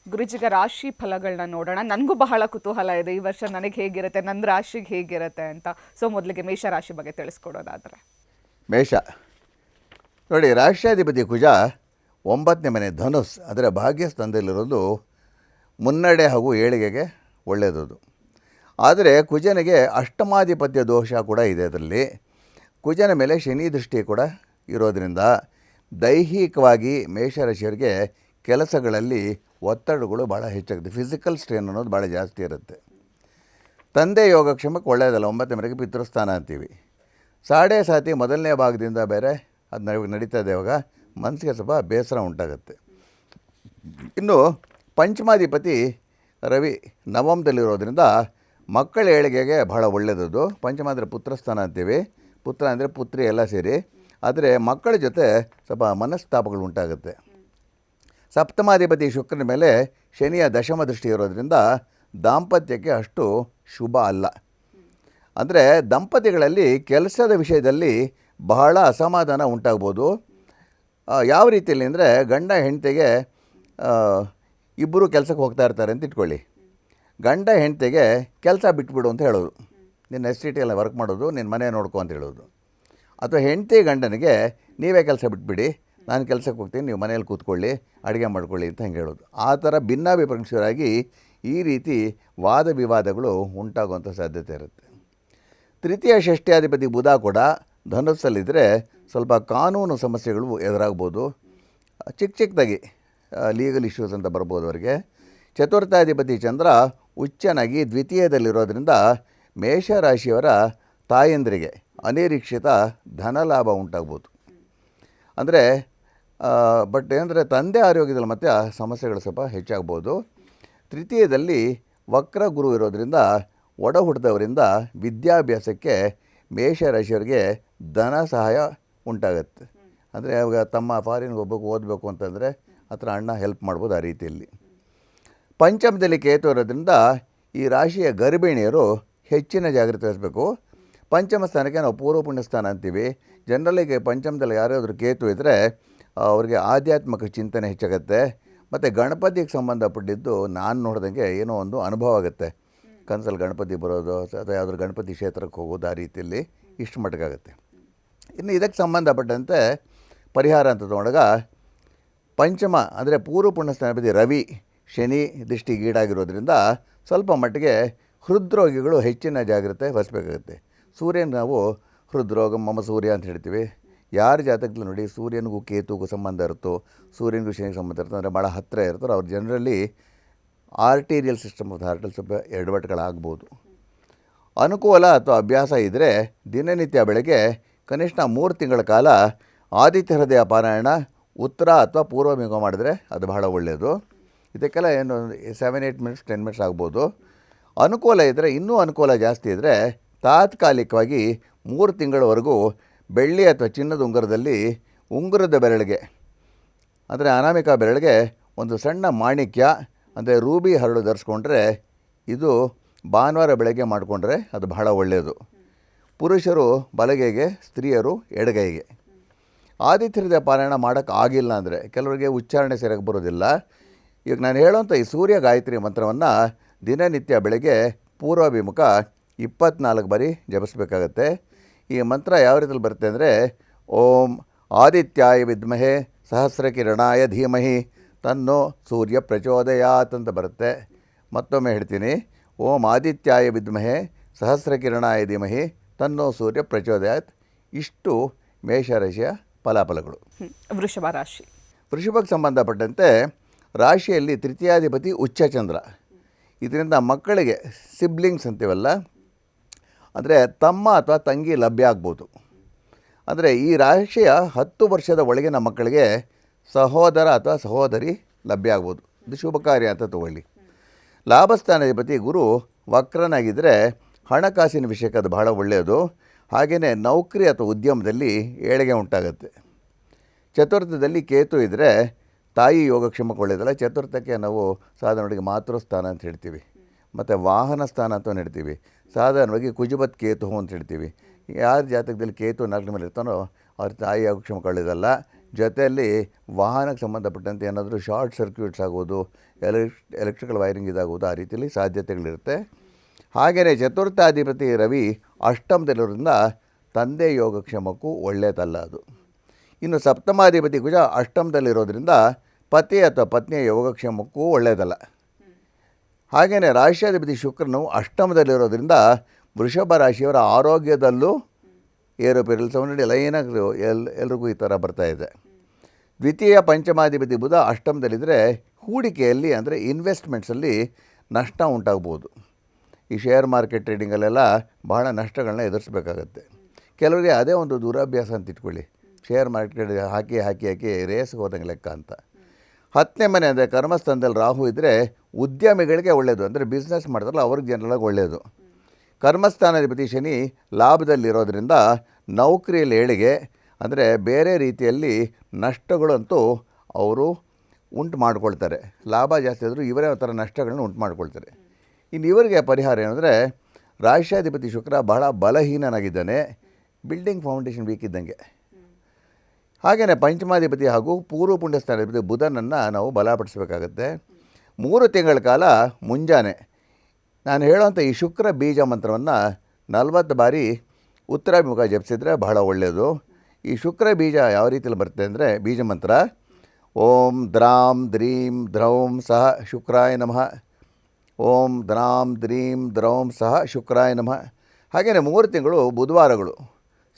ಗುರುಜಿಗ ರಾಶಿ ಫಲಗಳನ್ನ ನೋಡೋಣ. ನನಗೂ ಬಹಳ ಕುತೂಹಲ ಇದೆ ಈ ವರ್ಷ ನನಗೆ ಹೇಗಿರುತ್ತೆ, ನನ್ನ ರಾಶಿಗೆ ಹೇಗಿರುತ್ತೆ ಅಂತ. ಸೊ ಮೊದಲಿಗೆ ಮೇಷ ರಾಶಿ ಬಗ್ಗೆ ತಿಳಿಸ್ಕೊಡೋದಾದ್ರೆ. ಮೇಷ ನೋಡಿ, ರಾಷ್ಟ್ರಾಧಿಪತಿ ಕುಜ 9ನೇ ಮನೆ ಧನುಸ್, ಅದರ ಭಾಗ್ಯಸ್ಥಾನದಲ್ಲಿರೋದು ಮುನ್ನಡೆ ಹಾಗೂ ಏಳಿಗೆಗೆ ಒಳ್ಳೆಯದು. ಆದರೆ ಕುಜನಿಗೆ ಅಷ್ಟಮಾಧಿಪತ್ಯ ದೋಷ ಕೂಡ ಇದೆ. ಅದರಲ್ಲಿ ಕುಜನ ಮೇಲೆ ಶನಿ ದೃಷ್ಟಿ ಕೂಡ ಇರೋದರಿಂದ ದೈಹಿಕವಾಗಿ ಮೇಷರಾಶಿಯವರಿಗೆ ಕೆಲಸಗಳಲ್ಲಿ ಒತ್ತಡಗಳು ಭಾಳ ಹೆಚ್ಚಾಗುತ್ತೆ. ಫಿಸಿಕಲ್ ಸ್ಟ್ರೇನ್ ಅನ್ನೋದು ಭಾಳ ಜಾಸ್ತಿ ಇರುತ್ತೆ. ತಂದೆ ಯೋಗಕ್ಷೇಮಕ್ಕೆ ಒಳ್ಳೆಯದಲ್ಲ. 9ನೇ ಮನೆಗೆ ಪಿತೃಸ್ಥಾನ ಅಂತೀವಿ. ಸಾಡೆ ಸಾತಿ ಮೊದಲನೇ ಭಾಗದಿಂದ ಬೇರೆ ಅದು ನಡೀತಾ ಇದೆ. ಇವಾಗ ಮನಸ್ಸಿಗೆ ಸ್ವಲ್ಪ ಬೇಸರ ಉಂಟಾಗುತ್ತೆ. ಇನ್ನು ಪಂಚಮಾಧಿಪತಿ ರವಿ ನವಮದಲ್ಲಿರೋದ್ರಿಂದ ಮಕ್ಕಳ ಏಳಿಗೆಗೆ ಬಹಳ ಒಳ್ಳೆಯದು. ಪಂಚಮ ಅಂದರೆ ಪುತ್ರಸ್ಥಾನ ಅಂತೀವಿ. ಪುತ್ರ ಅಂದರೆ ಪುತ್ರಿ ಎಲ್ಲ ಸೇರಿ. ಆದರೆ ಮಕ್ಕಳ ಜೊತೆ ಸ್ವಲ್ಪ ಮನಸ್ತಾಪಗಳು ಉಂಟಾಗುತ್ತೆ. ಸಪ್ತಮಾಧಿಪತಿ ಶುಕ್ರನ ಮೇಲೆ ಶನಿಯ ದಶಮ ದೃಷ್ಟಿ ಇರೋದ್ರಿಂದ ದಾಂಪತ್ಯಕ್ಕೆ ಅಷ್ಟು ಶುಭ ಅಲ್ಲ. ಅಂದರೆ ದಂಪತಿಗಳಲ್ಲಿ ಕೆಲಸದ ವಿಷಯದಲ್ಲಿ ಬಹಳ ಅಸಮಾಧಾನ ಉಂಟಾಗ್ಬೋದು. ಯಾವ ರೀತಿಯಲ್ಲಿ ಅಂದರೆ ಗಂಡ ಹೆಂಡತಿಗೆ ಇಬ್ಬರು ಕೆಲಸಕ್ಕೆ ಹೋಗ್ತಾ ಇರ್ತಾರೆ ಅಂತ ಇಟ್ಕೊಳ್ಳಿ. ಗಂಡ ಹೆಂಡತಿಗೆ ಕೆಲಸ ಬಿಟ್ಬಿಡು ಅಂತ ಹೇಳೋದು, ನಿನ್ನ ಎಸ್ ಟಿ ಟಿ ಎಲ್ಲ ವರ್ಕ್ ಮಾಡೋದು, ನಿನ್ನ ಮನೆ ನೋಡ್ಕೊ ಅಂತ ಹೇಳೋದು. ಅಥವಾ ಹೆಂಡತಿ ಗಂಡನಿಗೆ ನೀವೇ ಕೆಲಸ ಬಿಟ್ಬಿಡಿ, ನಾನು ಕೆಲಸಕ್ಕೆ ಹೋಗ್ತೀನಿ, ನೀವು ಮನೇಲಿ ಕೂತ್ಕೊಳ್ಳಿ, ಅಡುಗೆ ಮಾಡ್ಕೊಳ್ಳಿ ಅಂತ ಹಂಗೆ ಹೇಳೋದು. ಆ ಥರ ಭಿನ್ನಾಭಿಪ್ರಾಯರಾಗಿ ಈ ರೀತಿ ವಾದ ವಿವಾದಗಳು ಉಂಟಾಗುವಂಥ ಸಾಧ್ಯತೆ ಇರುತ್ತೆ. ತೃತೀಯ ಷಷ್ಠ್ಯಾಧಿಪತಿ ಬುಧ ಕೂಡ ಧನುಸ್ಸಲ್ಲಿದ್ದರೆ ಸ್ವಲ್ಪ ಕಾನೂನು ಸಮಸ್ಯೆಗಳು ಎದುರಾಗ್ಬೋದು. ಚಿಕ್ಕದಾಗಿ ಲೀಗಲ್ ಇಶ್ಯೂಸ್ ಅಂತ ಬರ್ಬೋದು ಅವರಿಗೆ. ಚತುರ್ಥಾಧಿಪತಿ ಚಂದ್ರ ಉಚ್ಚನಾಗಿ ದ್ವಿತೀಯದಲ್ಲಿರೋದ್ರಿಂದ ಮೇಷರಾಶಿಯವರ ತಾಯಂದಿರಿಗೆ ಅನಿರೀಕ್ಷಿತ ಧನಲಾಭ ಉಂಟಾಗ್ಬೋದು. ಅಂದರೆ ಬಟ್ ಏನಂದರೆ ತಂದೆ ಆರೋಗ್ಯದಲ್ಲಿ ಮತ್ತೆ ಸಮಸ್ಯೆಗಳು ಸ್ವಲ್ಪ ಹೆಚ್ಚಾಗ್ಬೋದು. ತೃತೀಯದಲ್ಲಿ ವಕ್ರ ಗುರು ಇರೋದರಿಂದ ಒಡ ಹುಟ್ಟಿದವರಿಂದ ವಿದ್ಯಾಭ್ಯಾಸಕ್ಕೆ ಮೇಷರಾಶಿಯವರಿಗೆ ಧನ ಸಹಾಯ ಉಂಟಾಗುತ್ತೆ. ಅಂದರೆ ಅವಾಗ ತಮ್ಮ ಫಾರಿನ್ಗೆ ಹೋಗ್ಬೇಕು, ಓದಬೇಕು ಅಂತಂದರೆ ಆ ಥರ ಅಣ್ಣ ಹೆಲ್ಪ್ ಮಾಡ್ಬೋದು. ಆ ರೀತಿಯಲ್ಲಿ ಪಂಚಮದಲ್ಲಿ ಕೇತು ಇರೋದ್ರಿಂದ ಈ ರಾಶಿಯ ಗರ್ಭಿಣಿಯರು ಹೆಚ್ಚಿನ ಜಾಗ್ರತೆ ವಹಿಸಬೇಕು. ಪಂಚಮ ಸ್ಥಾನಕ್ಕೆ ನಾವು ಪೂರ್ವ ಪುಣ್ಯ ಸ್ಥಾನ ಅಂತೀವಿ. ಜನರಲ್ಲಿಗೆ ಪಂಚಮದಲ್ಲಿ ಯಾರಾದರೂ ಕೇತು ಇದ್ದರೆ ಅವ್ರಿಗೆ ಆಧ್ಯಾತ್ಮಿಕ ಚಿಂತನೆ ಹೆಚ್ಚಾಗುತ್ತೆ. ಮತ್ತು ಗಣಪತಿಗೆ ಸಂಬಂಧಪಟ್ಟಿದ್ದು ನಾನು ನೋಡಿದಂಗೆ ಏನೋ ಒಂದು ಅನುಭವ ಆಗುತ್ತೆ. ಕನಸಲ್ಲಿ ಗಣಪತಿ ಬರೋದು ಅಥವಾ ಯಾವುದಾದ್ರು ಗಣಪತಿ ಕ್ಷೇತ್ರಕ್ಕೆ ಹೋಗೋದು, ಆ ರೀತಿಯಲ್ಲಿ ಇಷ್ಟು ಮಟ್ಟಿಗಾಗುತ್ತೆ. ಇನ್ನು ಇದಕ್ಕೆ ಸಂಬಂಧಪಟ್ಟಂತೆ ಪರಿಹಾರ ಅಂತ ತೊಗೊಂಡಾಗ ಪಂಚಮ ಅಂದರೆ ಪೂರ್ವ ಪುಣ್ಯಸ್ಥಾನಾಧಿಪತಿ ರವಿ ಶನಿ ದೃಷ್ಟಿಗೀಡಾಗಿರೋದ್ರಿಂದ ಸ್ವಲ್ಪ ಮಟ್ಟಿಗೆ ಹೃದ್ರೋಗಿಗಳು ಹೆಚ್ಚಿನ ಜಾಗ್ರತೆ ವಹಿಸಬೇಕಾಗುತ್ತೆ. ಸೂರ್ಯನ ನಾವು ಹೃದ್ರೋಗ ಮಮ ಸೂರ್ಯ ಅಂತ ಹೇಳ್ತೀವಿ. ಯಾರ ಜಾತಕದಲ್ಲಿ ನೋಡಿ ಸೂರ್ಯನಿಗೂ ಕೇತುಗೂ ಸಂಬಂಧ ಇರುತ್ತೋ, ಸೂರ್ಯನಿಗೂ ಶನಿಗೆ ಸಂಬಂಧ ಇರುತ್ತೋ, ಅಂದರೆ ಭಾಳ ಹತ್ತಿರ ಇರ್ತಾರೋ ಅವ್ರು ಜನರಲ್ಲಿ ಆರ್ಟೀರಿಯಲ್ ಸಿಸ್ಟಮ್ ಆಫ್ ಹಾರ್ಟಲ್ಲಿ ಸ್ವಲ್ಪ ಎಡವಟ್ಟುಗಳಾಗ್ಬೋದು. ಅನುಕೂಲ ಅಥವಾ ಅಭ್ಯಾಸ ಇದ್ದರೆ ದಿನನಿತ್ಯ ಬೆಳಗ್ಗೆ ಕನಿಷ್ಠ 3 ತಿಂಗಳ ಕಾಲ ಆದಿತ್ಯ ಹೃದಯ ಪಾರಾಯಣ ಉತ್ತರ ಅಥವಾ ಪೂರ್ವಮಿಗ ಮಾಡಿದ್ರೆ ಅದು ಬಹಳ ಒಳ್ಳೆಯದು. ಇದಕ್ಕೆಲ್ಲ ಏನು 7-8 ಮಿನಿಟ್ಸ್ 10 ಮಿನಿಟ್ಸ್ ಆಗ್ಬೋದು. ಅನುಕೂಲ ಇದ್ದರೆ, ಇನ್ನೂ ಅನುಕೂಲ ಜಾಸ್ತಿ ಇದ್ದರೆ ತಾತ್ಕಾಲಿಕವಾಗಿ 3 ತಿಂಗಳವರೆಗೂ ಬೆಳ್ಳಿ ಅಥವಾ ಚಿನ್ನದ ಉಂಗುರದಲ್ಲಿ ಉಂಗುರದ ಬೆರಳಿಗೆ ಅಂದರೆ ಅನಾಮಿಕ ಬೆರಳಿಗೆ ಒಂದು ಸಣ್ಣ ಮಾಣಿಕ್ಯ ಅಂದರೆ ರೂಬಿ ಹರಳು ಧರಿಸ್ಕೊಂಡ್ರೆ, ಇದು ಭಾನುವಾರ ಬೆಳಗ್ಗೆ ಮಾಡಿಕೊಂಡ್ರೆ ಅದು ಬಹಳ ಒಳ್ಳೆಯದು. ಪುರುಷರು ಬಲಗೈಗೆ, ಸ್ತ್ರೀಯರು ಎಡಗೈಗೆ. ಆದಿತ್ಯ ಹೃದಯ ಪಾರಾಯಣ ಮಾಡೋಕ್ಕೆ ಆಗಿಲ್ಲ ಅಂದರೆ ಕೆಲವರಿಗೆ ಉಚ್ಚಾರಣೆ ಸರಿಯಾಗಿ ಬರೋದಿಲ್ಲ. ಈಗ ನಾನು ಹೇಳೋಂಥ ಈ ಸೂರ್ಯ ಗಾಯತ್ರಿ ಮಂತ್ರವನ್ನು ದಿನನಿತ್ಯ ಬೆಳಗ್ಗೆ ಪೂರ್ವಾಭಿಮುಖ 24 ಬಾರಿ ಜಪಿಸಬೇಕಾಗತ್ತೆ. ಈ ಮಂತ್ರ ಯಾವ ರೀತಿಯಲ್ಲಿ ಬರುತ್ತೆ ಅಂದರೆ, ಓಂ ಆದಿತ್ಯಾಯ ವಿದ್ಮಹೆ ಸಹಸ್ರಕಿರಣಾಯ ಧೀಮಹಿ ತನ್ನೋ ಸೂರ್ಯ ಪ್ರಚೋದಯಾತ್ ಅಂತ ಬರುತ್ತೆ. ಮತ್ತೊಮ್ಮೆ ಹೇಳ್ತೀನಿ, ಓಂ ಆದಿತ್ಯಾಯ ವಿದ್ಮಹೆ ಸಹಸ್ರಕಿರಣಾಯ ಧೀಮಹಿ ತನ್ನೋ ಸೂರ್ಯ ಪ್ರಚೋದಯಾತ್. ಇಷ್ಟು ಮೇಷರಾಶಿಯ ಫಲಾಫಲಗಳು. ವೃಷಭ ರಾಶಿ. ವೃಷಭಕ್ಕೆ ಸಂಬಂಧಪಟ್ಟಂತೆ ರಾಶಿಯಲ್ಲಿ ತೃತೀಯಾಧಿಪತಿ ಉಚ್ಚಚಂದ್ರ. ಇದರಿಂದ ಮಕ್ಕಳಿಗೆ ಸಿಬ್ಲಿಂಗ್ಸ್ ಅಂತೀವಲ್ಲ, ಅಂದರೆ ತಮ್ಮ ಅಥವಾ ತಂಗಿ ಲಭ್ಯ ಆಗ್ಬೋದು. ಅಂದರೆ ಈ ರಾಶಿಯ 10 ವರ್ಷದ ಒಳಗಿನ ಮಕ್ಕಳಿಗೆ ಸಹೋದರ ಅಥವಾ ಸಹೋದರಿ ಲಭ್ಯ ಆಗ್ಬೋದು. ಇದು ಶುಭ ಕಾರ್ಯ ಅಂತ ತಗೊಳ್ಳಿ. ಲಾಭಸ್ಥಾನಾಧಿಪತಿ ಗುರು ವಕ್ರನಾಗಿದ್ದರೆ ಹಣಕಾಸಿನ ವಿಷಯಕ್ಕೆ ಅದು ಬಹಳ ಒಳ್ಳೆಯದು. ಹಾಗೆಯೇ ನೌಕರಿ ಅಥವಾ ಉದ್ಯಮದಲ್ಲಿ ಏಳಿಗೆ ಉಂಟಾಗುತ್ತೆ. ಚತುರ್ಥದಲ್ಲಿ ಕೇತು ಇದ್ದರೆ ತಾಯಿ ಯೋಗಕ್ಷೇಮಕ್ಕೆ ಒಳ್ಳೆಯದಲ್ಲ. ಚತುರ್ಥಕ್ಕೆ ನಾವು ಸಾಧಾರಣವಾಗಿ ಮಾತೃಸ್ಥಾನ ಅಂತ ಹೇಳ್ತೀವಿ, ಮತ್ತು ವಾಹನ ಸ್ಥಾನ ಅಂತ ಹೇಳ್ತೀವಿ. ಸಾಧಾರಣವಾಗಿ ಕುಜುಬತ್ ಕೇತು ಅಂತ ಹೇಳ್ತೀವಿ. ಯಾರ ಜಾತಕದಲ್ಲಿ ಕೇತು 4ನೇ ಮೇಲೆ ಇರ್ತಾನೋ ಅವ್ರ ತಾಯಿ ಯೋಗಕ್ಷೇಮಕ್ಕೆ ಒಳ್ಳೆಯದಲ್ಲ. ಜೊತೆಯಲ್ಲಿ ವಾಹನಕ್ಕೆ ಸಂಬಂಧಪಟ್ಟಂತೆ ಏನಾದರೂ ಶಾರ್ಟ್ ಸರ್ಕ್ಯೂಟ್ಸ್ ಆಗೋದು, ಎಲೆಕ್ಟ್ರಿಕಲ್ ವೈರಿಂಗ್ ಇದಾಗೋದು, ಆ ರೀತಿಯಲ್ಲಿ ಸಾಧ್ಯತೆಗಳಿರುತ್ತೆ. ಹಾಗೆಯೇ ಚತುರ್ಥಾಧಿಪತಿ ರವಿ ಅಷ್ಟಮದಲ್ಲಿರೋದ್ರಿಂದ ತಂದೆ ಯೋಗಕ್ಷೇಮಕ್ಕೂ ಒಳ್ಳೆಯದಲ್ಲ ಅದು. ಇನ್ನು ಸಪ್ತಮಾಧಿಪತಿ ಕುಜ ಅಷ್ಟಮದಲ್ಲಿರೋದ್ರಿಂದ ಪತಿ ಅಥವಾ ಪತ್ನಿಯ ಯೋಗಕ್ಷೇಮಕ್ಕೂ ಒಳ್ಳೆಯದಲ್ಲ. ಹಾಗೆಯೇ ರಾಶಿಯಾಧಿಪತಿ ಶುಕ್ರನು ಅಷ್ಟಮದಲ್ಲಿರೋದ್ರಿಂದ ವೃಷಭ ರಾಶಿಯವರ ಆರೋಗ್ಯದಲ್ಲೂ ಏರುಪೇರು ಸೌಂದರ್ಯ ಲೈನಾಗಿ ಎಲ್ರಿಗೂ ಈ ಥರ ಬರ್ತಾಯಿದೆ. ದ್ವಿತೀಯ ಪಂಚಮಾಧಿಪತಿ ಬುಧ ಅಷ್ಟಮದಲ್ಲಿದ್ದರೆ ಹೂಡಿಕೆಯಲ್ಲಿ ಅಂದರೆ ಇನ್ವೆಸ್ಟ್ಮೆಂಟ್ಸಲ್ಲಿ ನಷ್ಟ ಉಂಟಾಗ್ಬೋದು. ಈ ಶೇರ್ ಮಾರ್ಕೆಟ್ ಟ್ರೇಡಿಂಗಲ್ಲೆಲ್ಲ ಬಹಳ ನಷ್ಟಗಳನ್ನ ಎದುರಿಸ್ಬೇಕಾಗತ್ತೆ. ಕೆಲವರಿಗೆ ಅದೇ ಒಂದು ದುರಭ್ಯಾಸ ಅಂತ ಇಟ್ಕೊಳ್ಳಿ, ಶೇರ್ ಮಾರ್ಕೆಟ್ ಹಾಕಿ ಹಾಕಿ ಹಾಕಿ ರೇಸ್ಗೆ ಹೋದಂಗೆ ಲೆಕ್ಕ ಅಂತ. 10ನೇ ಮನೆ ಅಂದರೆ ಕರ್ಮಸ್ಥಾನದಲ್ಲಿ ರಾಹು ಇದ್ದರೆ ಉದ್ಯಮಿಗಳಿಗೆ ಒಳ್ಳೆಯದು, ಅಂದರೆ ಬಿಸ್ನೆಸ್ ಮಾಡ್ತಾರಲ್ಲ ಅವ್ರಿಗೆ ಜನರಲಾಗಿ ಒಳ್ಳೆಯದು. ಕರ್ಮಸ್ಥಾನಾಧಿಪತಿ ಶನಿ ಲಾಭದಲ್ಲಿರೋದ್ರಿಂದ ನೌಕರಿಯಲ್ಲಿ ಏಳಿಗೆ, ಅಂದರೆ ಬೇರೆ ರೀತಿಯಲ್ಲಿ ನಷ್ಟಗಳಂತೂ ಅವರು ಉಂಟು ಮಾಡ್ಕೊಳ್ತಾರೆ. ಲಾಭ ಜಾಸ್ತಿ ಆದರೂ ಇವರೇ ಒಂಥರ ನಷ್ಟಗಳನ್ನ ಉಂಟು ಮಾಡ್ಕೊಳ್ತಾರೆ. ಇನ್ನು ಇವರಿಗೆ ಪರಿಹಾರ ಏನಂದರೆ ರಾಶಿಯಾಧಿಪತಿ ಶುಕ್ರ ಬಹಳ ಬಲಹೀನನಾಗಿದ್ದಾನೆ, ಬಿಲ್ಡಿಂಗ್ ಫೌಂಡೇಶನ್ ವೀಕ್ ಇದ್ದಂಗೆ. ಹಾಗೆಯೇ ಪಂಚಮಾಧಿಪತಿ ಹಾಗೂ ಪೂರ್ವ ಪುಣ್ಯ ಸ್ಥಾನಾಧಿಪತಿ ಬುಧನನ್ನು ನಾವು ಬಲಪಡಿಸಬೇಕಾಗತ್ತೆ. 3 ತಿಂಗಳ ಕಾಲ ಮುಂಜಾನೆ ನಾನು ಹೇಳೋವಂಥ ಈ ಶುಕ್ರ ಬೀಜ ಮಂತ್ರವನ್ನು 40 ಬಾರಿ ಉತ್ತರಾಭಿಮುಖ ಜಪಿಸಿದರೆ ಬಹಳ ಒಳ್ಳೆಯದು. ಈ ಶುಕ್ರ ಬೀಜ ಯಾವ ರೀತಿಯಲ್ಲಿ ಬರುತ್ತೆ ಅಂದರೆ ಬೀಜ ಮಂತ್ರ ಓಂ ದ್ರಾಂ ದ್ರೀಂ ದ್ರೌಂ ಸಹ ಶುಕ್ರಾಯ ನಮಃ, ಓಂ ದ್ರಾಂ ದ್ರೀಂ ದ್ರೌಂ ಸಹ ಶುಕ್ರಾಯ ನಮಃ. ಹಾಗೆಯೇ 3 ತಿಂಗಳು ಬುಧವಾರಗಳು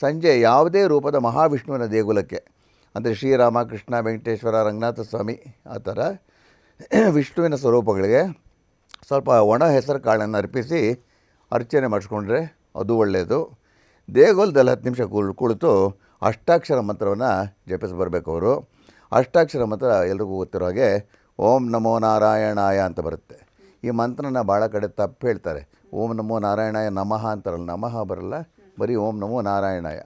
ಸಂಜೆ ಯಾವುದೇ ರೂಪದ ಮಹಾವಿಷ್ಣುವಿನ ದೇಗುಲಕ್ಕೆ, ಅಂದರೆ ಶ್ರೀರಾಮ, ಕೃಷ್ಣ, ವೆಂಕಟೇಶ್ವರ, ರಂಗನಾಥ ಸ್ವಾಮಿ ಆ ಥರ ವಿಷ್ಣುವಿನ ಸ್ವರೂಪಗಳಿಗೆ ಸ್ವಲ್ಪ ಒಣ ಹೆಸರು ಕಾಳನ್ನು ಅರ್ಪಿಸಿ ಅರ್ಚನೆ ಮಾಡಿಸ್ಕೊಂಡ್ರೆ ಅದು ಒಳ್ಳೆಯದು. ದೇಗುಲದಲ್ಲಿ 10 ನಿಮಿಷ ಕುಳಿತು ಅಷ್ಟಾಕ್ಷರ ಮಂತ್ರವನ್ನು ಜಪಿಸಿ ಬರಬೇಕು ಅವರು. ಅಷ್ಟಾಕ್ಷರ ಮಂತ್ರ ಎಲ್ರಿಗೂ ಗೊತ್ತಿರೋ ಹಾಗೆ ಓಂ ನಮೋ ನಾರಾಯಣಾಯ ಅಂತ ಬರುತ್ತೆ. ಈ ಮಂತ್ರನ ಭಾಳ ಕಡೆ ತಪ್ಪು ಹೇಳ್ತಾರೆ. ಓಂ ನಮೋ ನಾರಾಯಣಾಯ ನಮಃ ಅಂತಾರಲ್ಲ, ನಮಃ ಬರಲ್ಲ, ಬರೀ ಓಂ ನಮೋ ನಾರಾಯಣಾಯ.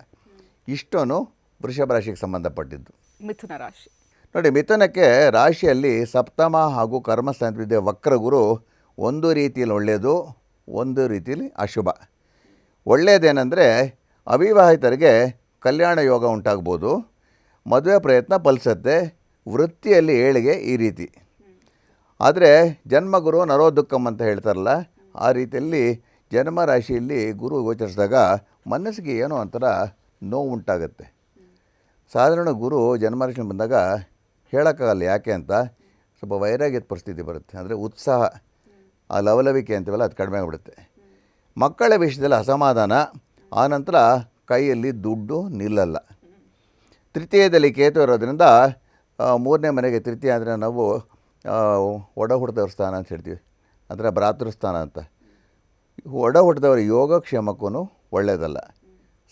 ಇಷ್ಟೂ ವೃಷಭ ರಾಶಿಗೆ ಸಂಬಂಧಪಟ್ಟಿದ್ದು. ಮಿಥುನ ರಾಶಿ ನೋಡಿ, ಮಿಥುನಕ್ಕೆ ರಾಶಿಯಲ್ಲಿ ಸಪ್ತಮ ಹಾಗೂ ಕರ್ಮಸ್ಥಾನವಿದೆ ವಕ್ರಗುರು ಒಂದು ರೀತಿಯಲ್ಲಿ ಒಳ್ಳೆಯದು, ಒಂದು ರೀತಿಯಲ್ಲಿ ಅಶುಭ. ಒಳ್ಳೆಯದೇನೆಂದರೆ ಅವಿವಾಹಿತರಿಗೆ ಕಲ್ಯಾಣ ಯೋಗ ಉಂಟಾಗ್ಬೋದು, ಮದುವೆ ಪ್ರಯತ್ನ ಫಲಿಸುತ್ತೆ, ವೃತ್ತಿಯಲ್ಲಿ ಏಳಿಗೆ ಈ ರೀತಿ. ಆದರೆ ಜನ್ಮಗುರು ನರೋ ದುಃಖಂ ಅಂತ ಹೇಳ್ತಾರಲ್ಲ, ಆ ರೀತಿಯಲ್ಲಿ ಜನ್ಮ ರಾಶಿಯಲ್ಲಿ ಗುರು ಗೋಚರಿಸಿದಾಗ ಮನಸ್ಸಿಗೆ ಏನೋ ಒಂಥರ ನೋವು ಉಂಟಾಗುತ್ತೆ. ಸಾಧಾರಣ ಗುರು ಜನ್ಮರಾಶಿ ಬಂದಾಗ ಹೇಳೋಕ್ಕಾಗಲ್ಲ ಯಾಕೆ ಅಂತ, ಸ್ವಲ್ಪ ವೈರಾಗ್ಯದ ಪರಿಸ್ಥಿತಿ ಬರುತ್ತೆ. ಅಂದರೆ ಉತ್ಸಾಹ, ಆ ಲವಲವಿಕೆ ಅಂತೀವಲ್ಲ, ಅದು ಕಡಿಮೆ ಆಗಿಬಿಡುತ್ತೆ. ಮಕ್ಕಳ ವಿಷಯದಲ್ಲಿ ಅಸಮಾಧಾನ, ಆನಂತರ ಕೈಯಲ್ಲಿ ದುಡ್ಡು ನಿಲ್ಲಲ್ಲ. ತೃತೀಯದಲ್ಲಿ ಕೇತು ಇರೋದ್ರಿಂದ 3ನೇ ಮನೆಗೆ, ತೃತೀಯ ಅಂದರೆ ನಾವು ಒಡ ಹುಟ್ಟಿದವ್ರ ಸ್ಥಾನ ಅಂತ ಹೇಳ್ತೀವಿ, ಅಂದರೆ ಭ್ರಾತೃಸ್ಥಾನ ಅಂತ. ಒಡ ಹುಟ್ಟಿದವರ ಯೋಗಕ್ಷೇಮಕ್ಕೂ ಒಳ್ಳೆಯದಲ್ಲ.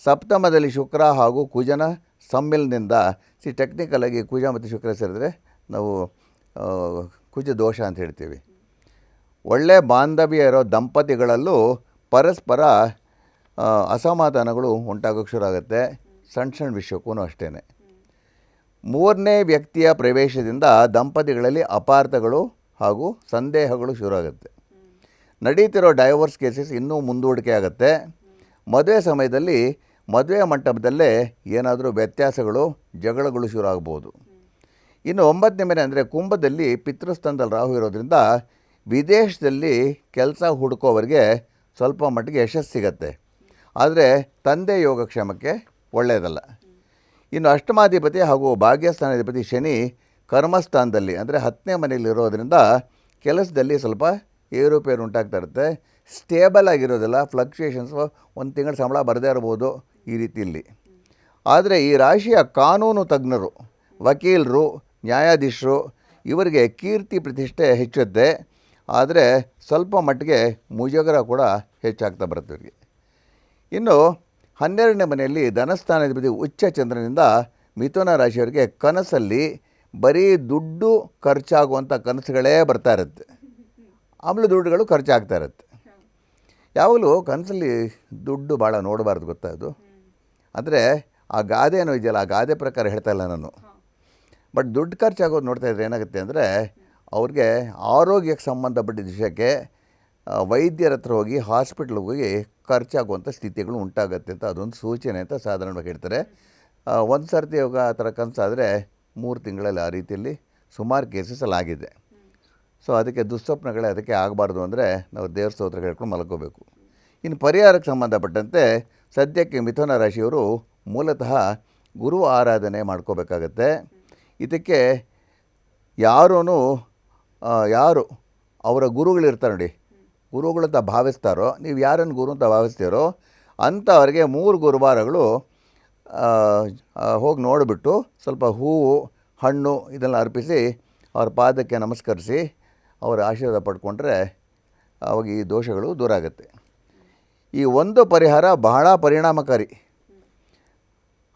ಸಪ್ತಮದಲ್ಲಿ ಶುಕ್ರ ಹಾಗೂ ಕುಜನ ಸಮ್ಮಿಲನದಿಂದ ಟೆಕ್ನಿಕಲಾಗಿ ಕುಜ ಮತ್ತು ಶುಕ್ರ ಸೇರಿದ್ರೆ ನಾವು ಕುಜ ದೋಷ ಅಂತ ಹೇಳ್ತೀವಿ. ಒಳ್ಳೆಯ ಬಾಂಧವ್ಯ ಇರೋ ದಂಪತಿಗಳಲ್ಲೂ ಪರಸ್ಪರ ಅಸಮಾಧಾನಗಳು ಉಂಟಾಗೋಕ್ಕೆ ಶುರು ಆಗುತ್ತೆ. ಸಣ್ಣ ಸಣ್ಣ ವಿಷಯಕ್ಕೂ ಅಷ್ಟೇ. 3ನೇ ವ್ಯಕ್ತಿಯ ಪ್ರವೇಶದಿಂದ ದಂಪತಿಗಳಲ್ಲಿ ಅಪಾರ್ಥಗಳು ಹಾಗೂ ಸಂದೇಹಗಳು ಶುರುವಾಗುತ್ತೆ. ನಡೀತಿರೋ ಡೈವೋರ್ಸ್ ಕೇಸಸ್ ಇನ್ನೂ ಮುಂದೂಡಿಕೆ ಆಗುತ್ತೆ. ಮದುವೆ ಸಮಯದಲ್ಲಿ ಮದುವೆ ಮಂಟಪದಲ್ಲೇ ಏನಾದರೂ ವ್ಯತ್ಯಾಸಗಳು, ಜಗಳಗಳು ಶುರು ಆಗ್ಬೋದು. ಇನ್ನು 9ನೇ ಮನೆ ಅಂದರೆ ಕುಂಭದಲ್ಲಿ ಪಿತೃಸ್ಥಾನದಲ್ಲಿ ರಾಹು ಇರೋದ್ರಿಂದ ವಿದೇಶದಲ್ಲಿ ಕೆಲಸ ಹುಡುಕೋವರಿಗೆ ಸ್ವಲ್ಪ ಮಟ್ಟಿಗೆ ಯಶಸ್ಸು ಸಿಗತ್ತೆ, ಆದರೆ ತಂದೆ ಯೋಗಕ್ಷೇಮಕ್ಕೆ ಒಳ್ಳೆಯದಲ್ಲ. ಇನ್ನು ಅಷ್ಟಮಾಧಿಪತಿ ಹಾಗೂ ಭಾಗ್ಯಸ್ಥಾನಾಧಿಪತಿ ಶನಿ ಕರ್ಮಸ್ಥಾನದಲ್ಲಿ ಅಂದರೆ 10ನೇ ಮನೆಯಲ್ಲಿರೋದ್ರಿಂದ ಕೆಲಸದಲ್ಲಿ ಸ್ವಲ್ಪ ಏರುಪೇರು ಉಂಟಾಗ್ತಾ ಇರುತ್ತೆ. ಸ್ಟೇಬಲ್ ಆಗಿರೋದಿಲ್ಲ, ಫ್ಲಕ್ಚುಯೇಷನ್ಸು, ಒಂದು ತಿಂಗಳ ಸಂಬಳ ಬರದೇ ಇರ್ಬೋದು ಈ ರೀತಿಯಲ್ಲಿ. ಆದರೆ ಈ ರಾಶಿಯ ಕಾನೂನು ತಜ್ಞರು, ವಕೀಲರು, ನ್ಯಾಯಾಧೀಶರು ಇವರಿಗೆ ಕೀರ್ತಿ ಪ್ರತಿಷ್ಠೆ ಹೆಚ್ಚುತ್ತೆ, ಆದರೆ ಸ್ವಲ್ಪ ಮಟ್ಟಿಗೆ ಮುಜುಗರ ಕೂಡ ಹೆಚ್ಚಾಗ್ತಾ ಬರುತ್ತೆ ಇವರಿಗೆ. ಇನ್ನು 12ನೇ ಮನೆಯಲ್ಲಿ ಧನಸ್ಥಾನಾಧಿಪತಿ ಉಚ್ಚ ಚಂದ್ರನಿಂದ ಮಿಥುನ ರಾಶಿಯವರಿಗೆ ಕನಸಲ್ಲಿ ಬರೀ ದುಡ್ಡು ಖರ್ಚಾಗುವಂಥ ಕನಸುಗಳೇ ಬರ್ತಾ ಇರುತ್ತೆ, ಆಮೇಲೆ ದುಡ್ಡುಗಳು ಖರ್ಚಾಗ್ತಾ ಇರುತ್ತೆ. ಯಾವಾಗಲೂ ಕನಸಲ್ಲಿ ದುಡ್ಡು ಭಾಳ ನೋಡಬಾರ್ದು, ಗೊತ್ತಾ ಅದು. ಅಂದರೆ ಆ ಗಾದೆ ಏನೋ ಇದೆಯಲ್ಲ, ಆ ಗಾದೆ ಪ್ರಕಾರ ಹೇಳ್ತಾ ಇಲ್ಲ ನಾನು. ಬಟ್ ದುಡ್ಡು ಖರ್ಚಾಗೋದು ನೋಡ್ತಾ ಇದ್ರೆ ಏನಾಗುತ್ತೆ ಅಂದರೆ ಅವ್ರಿಗೆ ಆರೋಗ್ಯಕ್ಕೆ ಸಂಬಂಧಪಟ್ಟಿದ್ದ ವಿಷಯಕ್ಕೆ ವೈದ್ಯರ ಹತ್ರ ಹೋಗಿ ಹಾಸ್ಪಿಟ್ಲಿಗೆ ಹೋಗಿ ಖರ್ಚಾಗುವಂಥ ಸ್ಥಿತಿಗಳು ಉಂಟಾಗುತ್ತೆ ಅಂತ ಅದೊಂದು ಸೂಚನೆ ಅಂತ ಸಾಧಾರಣವಾಗಿ ಹೇಳ್ತಾರೆ. ಒಂದು ಸರ್ತಿ ಯೋಗ ಆ ಥರ ಕನಸಾದರೆ 3 ತಿಂಗಳಲ್ಲಿ ಆ ರೀತಿಯಲ್ಲಿ ಸುಮಾರು ಕೇಸಸಲ್ಲಿ ಆಗಿದೆ. ಸೊ ಅದಕ್ಕೆ ದುಸ್ವಪ್ನಗಳೇ ಅದಕ್ಕೆ ಆಗಬಾರ್ದು ಅಂದರೆ ನಾವು ದೇವ್ರ ಸ್ತೋತ್ರ ಹೇಳ್ಕೊಂಡು ಮಲ್ಕೋಬೇಕು. ಇನ್ನು ಪರಿಹಾರಕ್ಕೆ ಸಂಬಂಧಪಟ್ಟಂತೆ ಸದ್ಯಕ್ಕೆ ಮಿಥುನ ರಾಶಿಯವರು ಮೂಲತಃ ಗುರು ಆರಾಧನೆ ಮಾಡ್ಕೋಬೇಕಾಗತ್ತೆ. ಇದಕ್ಕೆ ಯಾರು ಅವರ ಗುರುಗಳಿರ್ತಾರೆ ನೋಡಿ, ಗುರುಗಳಂತ ಭಾವಿಸ್ತಾರೋ, ನೀವು ಯಾರನ್ನು ಗುರು ಅಂತ ಭಾವಿಸ್ತೀರೋ ಅಂಥವ್ರಿಗೆ 3 ಗುರುವಾರಗಳು ಹೋಗಿ ನೋಡಿಬಿಟ್ಟು ಸ್ವಲ್ಪ ಹೂವು ಹಣ್ಣು ಇದೆಲ್ಲ ಅರ್ಪಿಸಿ ಅವ್ರ ಪಾದಕ್ಕೆ ನಮಸ್ಕರಿಸಿ ಅವರ ಆಶೀರ್ವಾದ ಪಡ್ಕೊಂಡ್ರೆ ಅವಾಗ ಈ ದೋಷಗಳು ದೂರ ಆಗುತ್ತೆ. ಈ ಒಂದು ಪರಿಹಾರ ಬಹಳ ಪರಿಣಾಮಕಾರಿ.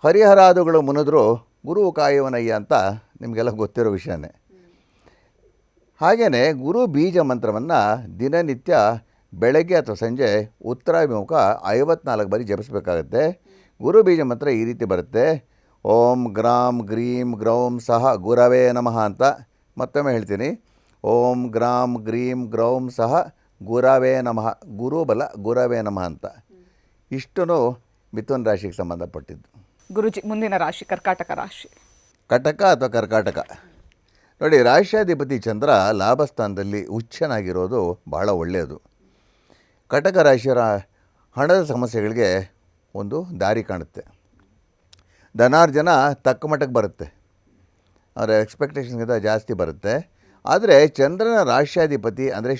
ಹರಿಹರಾದುಗಳು ಮುನಿದ್ರು ಗುರು ಕಾಯುವನಯ್ಯ ಅಂತ ನಿಮಗೆಲ್ಲ ಗೊತ್ತಿರೋ ವಿಷಯನೇ. ಹಾಗೆಯೇ ಗುರು ಬೀಜ ಮಂತ್ರವನ್ನು ದಿನನಿತ್ಯ ಬೆಳಗ್ಗೆ ಅಥವಾ ಸಂಜೆ ಉತ್ತರಾಭಿಮುಖ 54 ಬಾರಿ ಜಪಿಸಬೇಕಾಗತ್ತೆ. ಗುರು ಬೀಜ ಮಂತ್ರ ಈ ರೀತಿ ಬರುತ್ತೆ: ಓಂ ಗ್ರಾಂ ಗ್ರೀಂ ಗ್ರೌಂ ಸಹ ಗುರವೇ ನಮಃ ಅಂತ. ಮತ್ತೊಮ್ಮೆ ಹೇಳ್ತೀನಿ, ಓಂ ಗ್ರಾಂ ಗ್ರೀಂ ಗ್ರೌಂ ಸಹ ಗುರವೇ ನಮಃ, ಗುರು ಬಲ ಗುರವೇ ನಮಃ ಅಂತ. ಇಷ್ಟೂ ಮಿಥುನ ರಾಶಿಗೆ ಸಂಬಂಧಪಟ್ಟಿದ್ದು. ಗುರುಜಿ, ಮುಂದಿನ ರಾಶಿ ಕರ್ಕಾಟಕ ರಾಶಿ. ಕಟಕ ಅಥವಾ ಕರ್ಕಾಟಕ ನೋಡಿ, ರಾಶ್ಯಾಧಿಪತಿ ಚಂದ್ರ ಲಾಭಸ್ಥಾನದಲ್ಲಿ ಉಚ್ಚನಾಗಿರೋದು ಬಹಳ ಒಳ್ಳೆಯದು. ಕಟಕ ರಾಶಿಯವರ ಹಣದ ಸಮಸ್ಯೆಗಳಿಗೆ ಒಂದು ದಾರಿ ಕಾಣುತ್ತೆ. ಧನಾರ್ಜನ ತಕ್ಕ ಮಟ್ಟಕ್ಕೆ ಬರುತ್ತೆ, ಅವರ ಎಕ್ಸ್ಪೆಕ್ಟೇಷನ್ಗಿಂತ ಜಾಸ್ತಿ ಬರುತ್ತೆ. ಆದರೆ ಚಂದ್ರನ ರಾಶ್ಯಾಧಿಪತಿ ಅಂದರೆ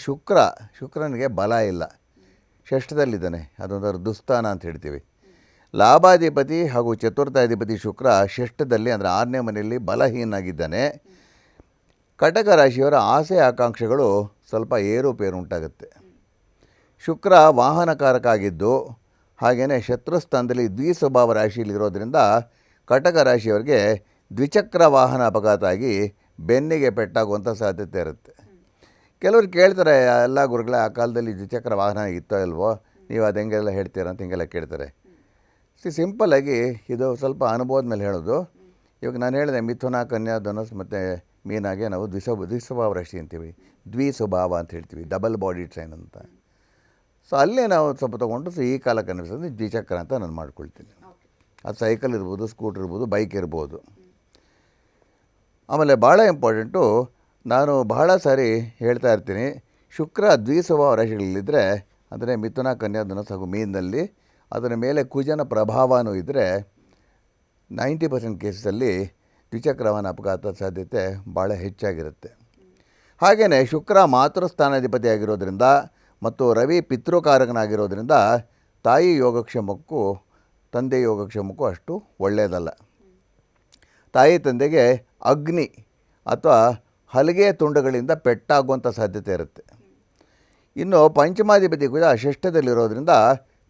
ಶುಕ್ರನಿಗೆ ಬಲ ಇಲ್ಲ, ಷಷ್ಠದಲ್ಲಿದ್ದಾನೆ. ಅದೊಂಥರ ದುಸ್ಥಾನ ಅಂತ ಹೇಳ್ತೀವಿ. ಲಾಭಾಧಿಪತಿ ಹಾಗೂ ಚತುರ್ಥಾಧಿಪತಿ ಶುಕ್ರ ಷಷ್ಠದಲ್ಲಿ ಅಂದರೆ 6ನೇ ಮನೆಯಲ್ಲಿ ಬಲಹೀನಾಗಿದ್ದಾನೆ. ಕಟಕ ರಾಶಿಯವರ ಆಸೆ ಆಕಾಂಕ್ಷೆಗಳು ಸ್ವಲ್ಪ ಏರುಪೇರು ಉಂಟಾಗುತ್ತೆ. ಶುಕ್ರ ವಾಹನಕಾರಕ ಆಗಿದ್ದು, ಹಾಗೆಯೇ ಶತ್ರುಸ್ಥಾನದಲ್ಲಿ ದ್ವಿಸ್ವಭಾವ ರಾಶಿಯಲ್ಲಿರೋದ್ರಿಂದ ಕಟಕ ರಾಶಿಯವರಿಗೆ ದ್ವಿಚಕ್ರ ವಾಹನ ಅಪಘಾತ ಆಗಿ ಬೆನ್ನಿಗೆ ಪೆಟ್ಟಾಗುವಂಥ ಸಾಧ್ಯತೆ ಇರುತ್ತೆ. ಕೆಲವರು ಕೇಳ್ತಾರೆ, ಎಲ್ಲ ಗುರುಗಳೇ ಆ ಕಾಲದಲ್ಲಿ ದ್ವಿಚಕ್ರ ವಾಹನ ಇತ್ತೋ ಇಲ್ವೋ, ನೀವು ಅದು ಹೆಂಗೆಲ್ಲ ಹೇಳ್ತೀರ ಅಂತ ಹಿಂಗೆಲ್ಲ ಕೇಳ್ತಾರೆ. ಸಿಂಪಲ್ಲಾಗಿ ಇದು ಸ್ವಲ್ಪ ಅನುಭವದ ಮೇಲೆ ಹೇಳೋದು. ಇವಾಗ ನಾನು ಹೇಳಿದೆ, ಮಿಥುನ, ಕನ್ಯಾ, ಧನುಸ್ ಮತ್ತು ಮೀನಾಗೆ ನಾವು ದ್ವಿಸ್ವಭಾವ ರಾಶಿ ಅಂತೀವಿ, ದ್ವಿಸ್ವಭಾವ ಅಂತ ಹೇಳ್ತೀವಿ, ಡಬಲ್ ಬಾಡಿ ಟ್ರೈನ್ ಅಂತ. ಸೊ ಅಲ್ಲೇ ನಾವು ಸ್ವಲ್ಪ ತೊಗೊಂಡು ಈ ಕಾಲಕ್ಕೆ ಅನ್ನಿಸೋದು ದ್ವಿಚಕ್ರ ಅಂತ ನಾನು ಮಾಡ್ಕೊಳ್ತೀನಿ. ಅದು ಸೈಕಲ್ ಇರ್ಬೋದು, ಸ್ಕೂಟ್ರ್ ಇರ್ಬೋದು, ಬೈಕ್ ಇರ್ಬೋದು. ಆಮೇಲೆ ಭಾಳ ಇಂಪಾರ್ಟೆಂಟು, ನಾನು ಬಹಳ ಸಾರಿ ಹೇಳ್ತಾ ಇರ್ತೀನಿ, ಶುಕ್ರ ದ್ವಿಸ್ವಭಾವ ರಾಶಿಗಳಲ್ಲಿದ್ದರೆ ಅಂದರೆ ಮಿಥುನ, ಕನ್ಯಾ, ಧನುಸ್ ಹಾಗೂ ಮೀನಲ್ಲಿ ಅದರ ಮೇಲೆ ಕುಜನ ಪ್ರಭಾವನೂ ಇದ್ದರೆ 90% ಕೇಸಲ್ಲಿ ದ್ವಿಚಕ್ರವಾಹನ ಅಪಘಾತದ ಸಾಧ್ಯತೆ ಭಾಳ ಹೆಚ್ಚಾಗಿರುತ್ತೆ. ಹಾಗೆಯೇ ಶುಕ್ರ ಮಾತೃಸ್ಥಾನಾಧಿಪತಿ ಆಗಿರೋದ್ರಿಂದ ಮತ್ತು ರವಿ ಪಿತೃಕಾರಕನಾಗಿರೋದ್ರಿಂದ ತಾಯಿ ಯೋಗಕ್ಷೇಮಕ್ಕೂ ತಂದೆ ಯೋಗಕ್ಷೇಮಕ್ಕೂ ಅಷ್ಟು ಒಳ್ಳೆಯದಲ್ಲ. ತಾಯಿ ತಂದೆಗೆ ಅಗ್ನಿ ಅಥವಾ ಹಲಗೆ ತುಂಡುಗಳಿಂದ ಪೆಟ್ಟಾಗುವಂಥ ಸಾಧ್ಯತೆ ಇರುತ್ತೆ. ಇನ್ನು ಪಂಚಮಾಧಿಪತಿ ಕೂಡ ಷಷ್ಠದಲ್ಲಿರೋದ್ರಿಂದ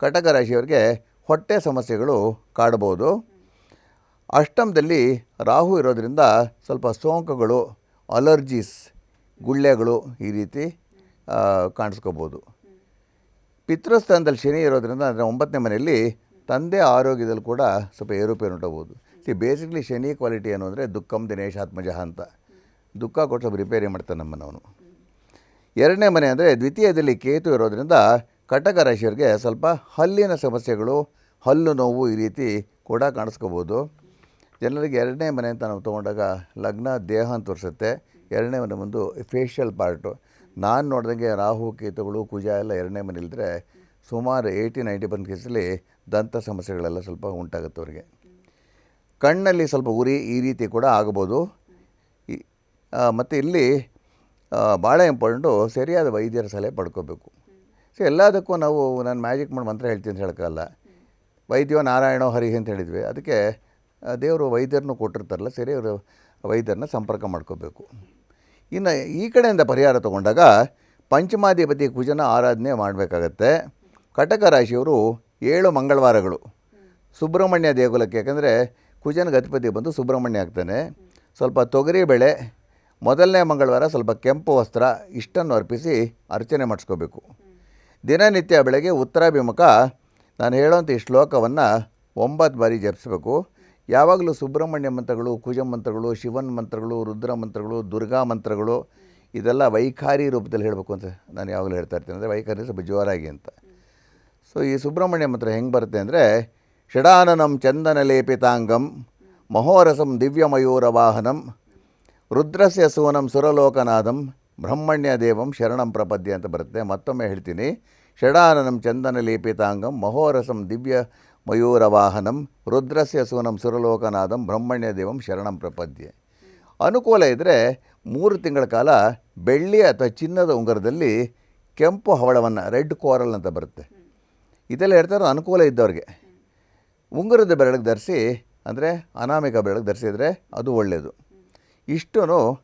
ಕಟಕ ರಾಶಿಯವರಿಗೆ ಹೊಟ್ಟೆ ಸಮಸ್ಯೆಗಳು ಕಾಡಬಹುದು. ಅಷ್ಟಮದಲ್ಲಿ ರಾಹು ಇರೋದರಿಂದ ಸ್ವಲ್ಪ ಸೋಂಕುಗಳು, ಅಲರ್ಜೀಸ್, ಗುಳ್ಳೆಗಳು ಈ ರೀತಿ ಕಾಣಿಸ್ಕೋಬೋದು. ಪಿತೃಸ್ಥಾನದಲ್ಲಿ ಶನಿ ಇರೋದ್ರಿಂದ ಅಂದರೆ 9ನೇ ಮನೆಯಲ್ಲಿ ತಂದೆ ಆರೋಗ್ಯದಲ್ಲಿ ಕೂಡ ಸ್ವಲ್ಪ ಏರುಪೇರು ಉಂಟಾಗ್ಬೋದು. ಬೇಸಿಕ್ಲಿ ಶನಿ ಕ್ವಾಲಿಟಿ ಏನು ಅಂದರೆ ದುಃಖಂ ದಿನೇಶಾತ್ಮಜಃ ಅಂತ, ದುಃಖ ಕೊಟ್ಟು ಸ್ವಲ್ಪ ರಿಪೇರಿ ಮಾಡ್ತಾನೆ ನಮ್ಮನವನು. 2ನೇ ಮನೆ ಅಂದರೆ ದ್ವಿತೀಯದಲ್ಲಿ ಕೇತು ಇರೋದರಿಂದ ಕಟಕ ರಾಶಿಯವರಿಗೆ ಸ್ವಲ್ಪ ಹಲ್ಲಿನ ಸಮಸ್ಯೆಗಳು, ಹಲ್ಲು ನೋವು ಈ ರೀತಿ ಕೂಡ ಕಾಣಿಸ್ಕೋಬೋದು. ಜನರಿಗೆ 2ನೇ ಮನೆ ಅಂತ ನಾವು ತೊಗೊಂಡಾಗ ಲಗ್ನ ದೇಹ ಅಂತ ತೋರಿಸುತ್ತೆ, 2ನೇ ಮನೆ ಒಂದು ಫೇಶಿಯಲ್ ಪಾರ್ಟು. ನಾನು ನೋಡಿದಂಗೆ ರಾಹು ಕೇತುಗಳು ಕುಜ ಎಲ್ಲ 2ನೇ ಮನೆಯಲ್ಲಿದ್ದರೆ ಸುಮಾರು 80-90% ಕೇಸಲ್ಲಿ ದಂತ ಸಮಸ್ಯೆಗಳೆಲ್ಲ ಸ್ವಲ್ಪ ಉಂಟಾಗುತ್ತೆ ಅವರಿಗೆ. ಕಣ್ಣಲ್ಲಿ ಸ್ವಲ್ಪ ಉರಿ ಈ ರೀತಿ ಕೂಡ ಆಗ್ಬೋದು. ಮತ್ತು ಇಲ್ಲಿ ಭಾಳ ಇಂಪಾರ್ಟೆಂಟು ಸರಿಯಾದ ವೈದ್ಯರ ಸಲಹೆ ಪಡ್ಕೋಬೇಕು. ಸೊ ಎಲ್ಲದಕ್ಕೂ ನಾವು ನಾನು ಮ್ಯಾಜಿಕ್ ಮಾಡಿ ಮಂತ್ರ ಹೇಳ್ತೀನಿ ಅಂತ ಹೇಳೋಕ್ಕಲ್ಲ. ವೈದ್ಯೋ ನಾರಾಯಣೋ ಹರಿ ಅಂತ ಹೇಳಿದ್ವಿ, ಅದಕ್ಕೆ ದೇವರು ವೈದ್ಯರನ್ನು ಕೊಟ್ಟಿರ್ತಾರಲ್ಲ, ಸರಿ ಅವರು ವೈದ್ಯರನ್ನ ಸಂಪರ್ಕ ಮಾಡ್ಕೋಬೇಕು. ಇನ್ನು ಈ ಕಡೆಯಿಂದ ಪರಿಹಾರ ತೊಗೊಂಡಾಗ ಪಂಚಮಾಧಿಪತಿ ಕುಜನ ಆರಾಧನೆ ಮಾಡಬೇಕಾಗತ್ತೆ. ಕಟಕ ರಾಶಿಯವರು 7 ಮಂಗಳವಾರಗಳು ಸುಬ್ರಹ್ಮಣ್ಯ ದೇಗುಲಕ್ಕೆ, ಯಾಕಂದರೆ ಕುಜನ ಅಧಿಪತಿ ಬಂದು ಸುಬ್ರಹ್ಮಣ್ಯ ಆಗ್ತಾನೆ, ಸ್ವಲ್ಪ ತೊಗರಿಬೇಳೆ, ಮೊದಲನೇ ಮಂಗಳವಾರ ಸ್ವಲ್ಪ ಕೆಂಪು ವಸ್ತ್ರ ಇಷ್ಟನ್ನು ಅರ್ಪಿಸಿ ಅರ್ಚನೆ ಮಾಡಿಸ್ಕೋಬೇಕು. ದಿನನಿತ್ಯ ಬೆಳಗ್ಗೆ ಉತ್ತರಾಭಿಮುಖ ನಾನು ಹೇಳೋಂಥ ಈ ಶ್ಲೋಕವನ್ನು 9 ಬಾರಿ ಜಪಿಸಬೇಕು. ಯಾವಾಗಲೂ ಸುಬ್ರಹ್ಮಣ್ಯ ಮಂತ್ರಗಳು, ಕುಜ ಮಂತ್ರಗಳು, ಶಿವನ್ ಮಂತ್ರಗಳು, ರುದ್ರ ಮಂತ್ರಗಳು, ದುರ್ಗಾ ಮಂತ್ರಗಳು ಇದೆಲ್ಲ ವೈಖಾರಿ ರೂಪದಲ್ಲಿ ಹೇಳಬೇಕು ಅಂತ ನಾನು ಯಾವಾಗಲೂ ಹೇಳ್ತಾ ಇರ್ತೀನಿ. ಅಂದರೆ ವೈಖಾರಿ ಸ್ವಲ್ಪ ಜೋರಾಗಿ ಅಂತ. ಸೊ ಈ ಸುಬ್ರಹ್ಮಣ್ಯ ಮಂತ್ರ ಹೆಂಗೆ ಬರುತ್ತೆ ಅಂದರೆ, ಷಡಾನನಂ ಚಂದನ ಲೇಪಿತಾಂಗಂ ಮಹೋರಸಂ ದಿವ್ಯಮಯೂರವಾಹನಂ ರುದ್ರಸ್ಯ ಸೂನಂ ಸುರಲೋಕನಾದಂ ಬ್ರಹ್ಮಣ್ಯ ದೇವಂ ಶರಣಂ ಪ್ರಪದ್ಯೆ ಅಂತ ಬರುತ್ತೆ. ಮತ್ತೊಮ್ಮೆ ಹೇಳ್ತೀನಿ. ಷಡಾನನಂ ಚಂದನ ಲೇಪಿತಾಂಗಂ ಮಹೋರಸಂ ದಿವ್ಯ ಮಯೂರವಾಹನಂ ರುದ್ರಸ್ಯ ಸೂನಂ ಸುರಲೋಕನಾದಂ ಬ್ರಹ್ಮಣ್ಯ ದೇವಂ ಶರಣಂ ಪ್ರಪದ್ಯೆ. ಅನುಕೂಲ ಇದ್ದರೆ 3 ತಿಂಗಳ ಕಾಲ ಬೆಳ್ಳಿ ಅಥವಾ ಚಿನ್ನದ ಉಂಗುರದಲ್ಲಿ ಕೆಂಪು ಹವಳವನ್ನು, ರೆಡ್ ಕೋರಲ್ ಅಂತ ಬರುತ್ತೆ, ಇದೆಲ್ಲ ಹೇಳ್ತಾರೆ ಅನುಕೂಲ ಇದ್ದವ್ರಿಗೆ. ಉಂಗುರದ ಬೆರಳಿಗೆ ಧರಿಸಿ, ಅಂದರೆ ಅನಾಮಿಕ ಬೆರಳಿಗೆ ಧರಿಸಿದರೆ ಅದು ಒಳ್ಳೆಯದು. ಇಷ್ಟೂ